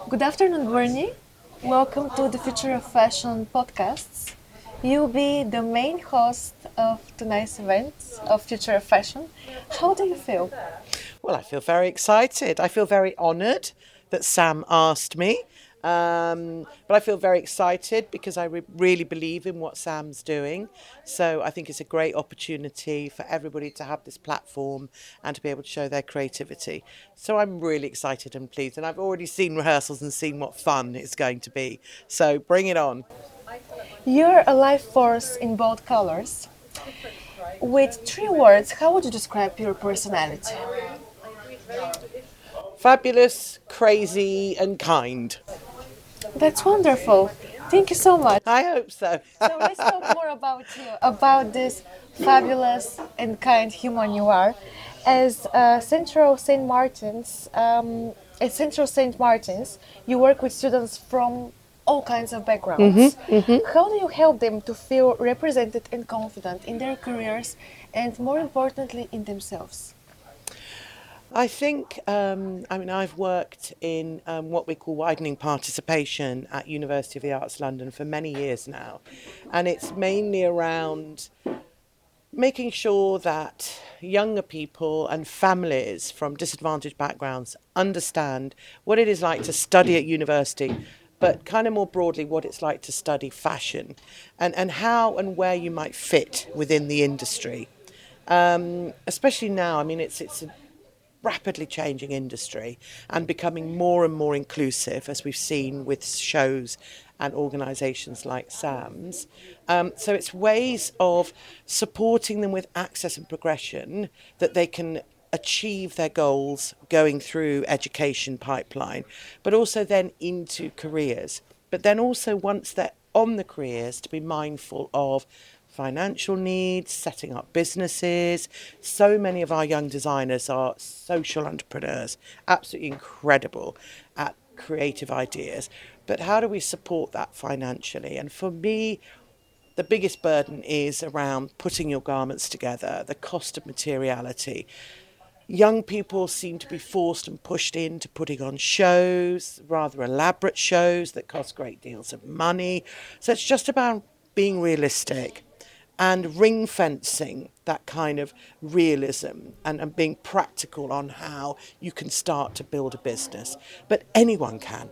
Good afternoon, Berni. Welcome to the Future of Fashion podcasts. You'll be the main host of tonight's event of Future of Fashion. How do you feel? Well, I feel very excited. I feel very honoured that Sam asked me. But I feel very excited because I really believe in what Sam's doing. So I think it's a great opportunity for everybody to have this platform and to be able to show their creativity. So I'm really excited and pleased. And I've already seen rehearsals and seen what fun it's going to be. So bring it on. You're a life force in both colors. With three words, how would you describe your personality? Fabulous, crazy, and kind. That's wonderful. Thank you so much. I hope so. So let's talk more about you, about this fabulous and kind human you are. As at Central Saint Martin's, you work with students from all kinds of backgrounds. How do you help them to feel represented and confident in their careers, and more importantly, in themselves? I think, I've worked in what we call widening participation at University of the Arts London for many years now. And it's mainly around making sure that younger people and families from disadvantaged backgrounds understand what it is like to study at university, but kind of more broadly what it's like to study fashion and how and where you might fit within the industry. Especially now, it's a rapidly changing industry and becoming more and more inclusive, as we've seen with shows and organisations like SAMS. So it's ways of supporting them with access and progression that they can achieve their goals going through education pipeline, but also then into careers. But then also once they're on the careers, to be mindful of financial needs, setting up businesses. So many of our young designers are social entrepreneurs, absolutely incredible at creative ideas. But how do we support that financially? And for me, the biggest burden is around putting your garments together, the cost of materiality. Young people seem to be forced and pushed into putting on shows, rather elaborate shows that cost great deals of money. So it's just about being realistic and ring fencing that kind of realism and being practical on how you can start to build a business. But anyone can.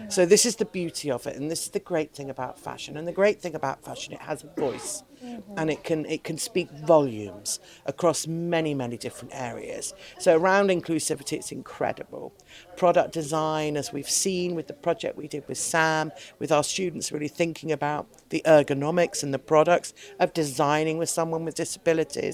So this is the beauty of it, and this is the great thing about fashion. And the great thing about fashion, it has a voice, and it can speak volumes across many different areas. So around inclusivity, it's incredible. Product design, as we've seen with the project we did with Sam, with our students really thinking about the ergonomics and the products of designing with someone with disabilities.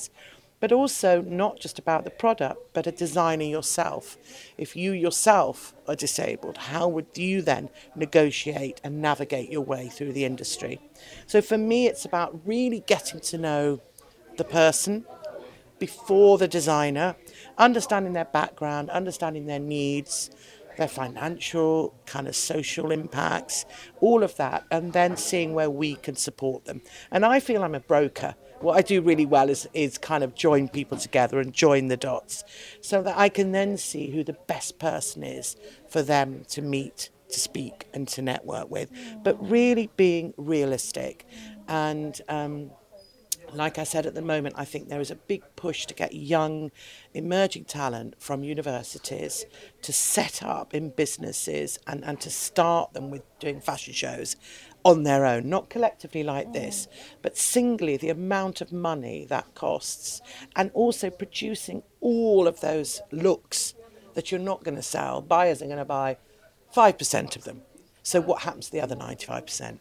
But also not just about the product, but a designer yourself. If you yourself are disabled, how would you then negotiate and navigate your way through the industry? So for me, it's about really getting to know the person before the designer, understanding their background, understanding their needs, their financial, kind of social impacts, all of that, and then seeing where we can support them. And I feel I'm a broker. What I do really well is kind of join people together and join the dots so that I can then see who the best person is for them to meet, to speak, and to network with. But really being realistic and like I said, at the moment, I think there is a big push to get young, emerging talent from universities to set up in businesses and to start them with doing fashion shows on their own, not collectively like this, but singly the amount of money that costs, and also producing all of those looks that you're not going to sell. Buyers are going to buy 5% of them. So what happens to the other 95%?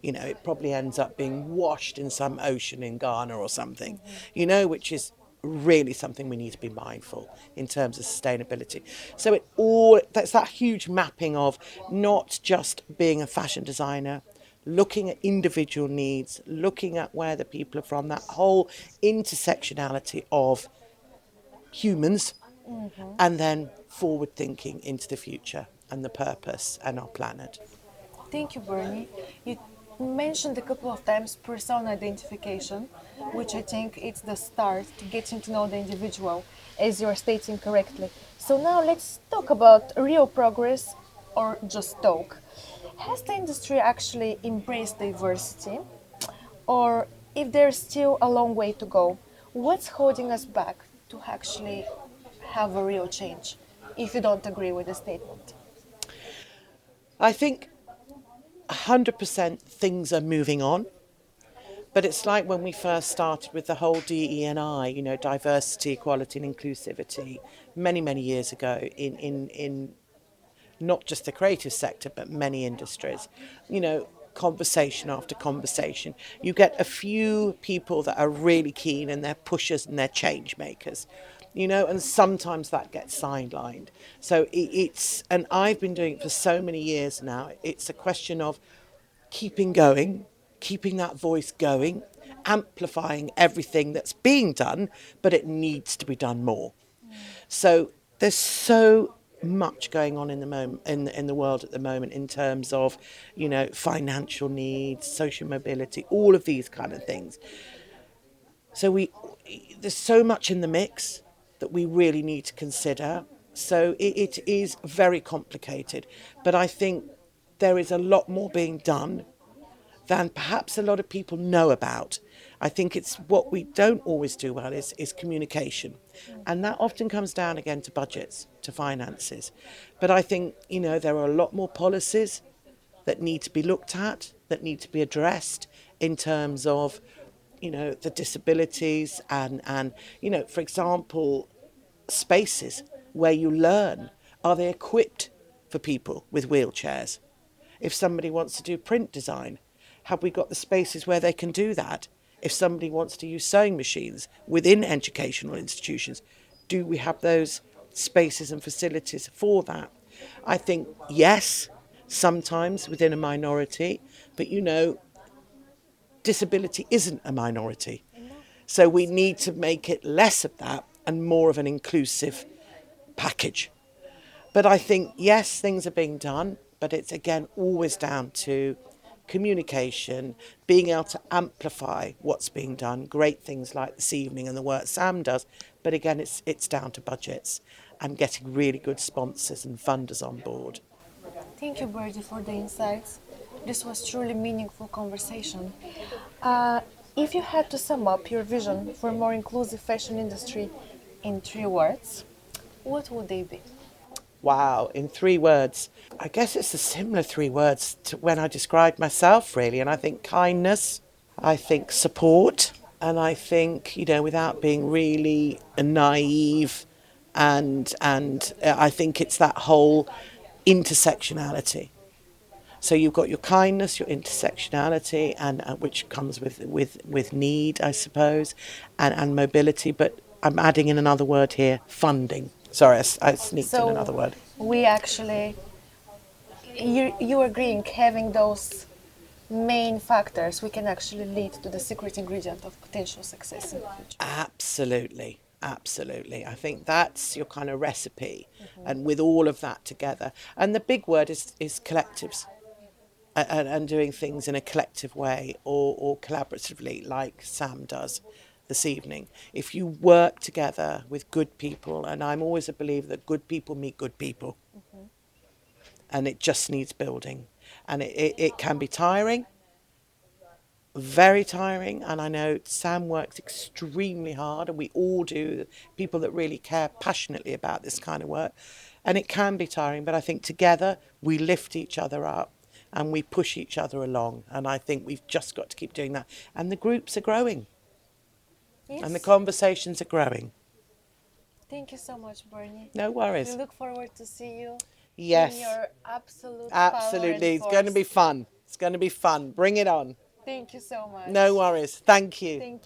It probably ends up being washed in some ocean in Ghana or something, which is really something we need to be mindful in terms of sustainability. So that's that huge mapping of not just being a fashion designer, looking at individual needs, looking at where the people are from, that whole intersectionality of humans, and then forward thinking into the future and the purpose and our planet. Thank you, Bernie. You mentioned a couple of times persona identification, which I think it's the start to getting to know the individual, as you are stating correctly. So now let's talk about real progress or just talk. Has the industry actually embraced diversity? Or if there's still a long way to go, what's holding us back to actually have a real change, if you don't agree with the statement? I think 100% things are moving on. But it's like when we first started with the whole DE&I, diversity, equality, and inclusivity, many, many years ago in not just the creative sector, but many industries. Conversation after conversation. You get a few people that are really keen and they're pushers and they're change makers. And sometimes that gets sidelined. So and I've been doing it for so many years now, it's a question of keeping going, keeping that voice going, amplifying everything that's being done, but it needs to be done more. So there's so much going on in the moment in the world at the moment in terms of, financial needs, social mobility, all of these kind of things. So there's so much in the mix that we really need to consider. So it is very complicated, but I think there is a lot more being done than perhaps a lot of people know about. I think it's what we don't always do well is communication. And that often comes down again to budgets, to finances. But I think, there are a lot more policies that need to be looked at, that need to be addressed in terms of, the disabilities and for example, spaces where you learn. Are they equipped for people with wheelchairs? If somebody wants to do print design, have we got the spaces where they can do that? If somebody wants to use sewing machines within educational institutions, do we have those spaces and facilities for that? I think, yes, sometimes within a minority, but disability isn't a minority. So we need to make it less of that and more of an inclusive package. But I think, yes, things are being done, but it's again always down to communication, being able to amplify what's being done, great things like this evening and the work Sam does. But again, it's down to budgets and getting really good sponsors and funders on board. Thank you, Bernie, for the insights. This was truly meaningful conversation. If you had to sum up your vision for a more inclusive fashion industry in 3 words, what would they be? Wow, in 3 words. I guess it's a similar 3 words to when I described myself, really. And I think kindness, I think support, and I think, without being really naive, and I think it's that whole intersectionality. So you've got your kindness, your intersectionality, and which comes with need, I suppose, and mobility. But I'm adding in another word here: funding. Sorry, I sneaked in another word. We actually, you agreeing having those main factors, we can actually lead to the secret ingredient of potential success in the future. Absolutely. Absolutely. I think that's your kind of recipe. And with all of that together. And the big word is collectives. And doing things in a collective way or collaboratively like Sam does this evening. If you work together with good people, and I'm always a believer that good people meet good people, and it just needs building. And it can be tiring, very tiring, and I know Sam works extremely hard, and we all do, people that really care passionately about this kind of work, and it can be tiring, but I think together we lift each other up and we push each other along, and I think we've just got to keep doing that. And the groups are growing. Yes. And the conversations are growing. Thank you so much, Bernie. No worries. We look forward to see you. Yes. In your absolutely. It's going to be fun. It's going to be fun. Bring it on. Thank you so much. No worries. Thank you. Thank you.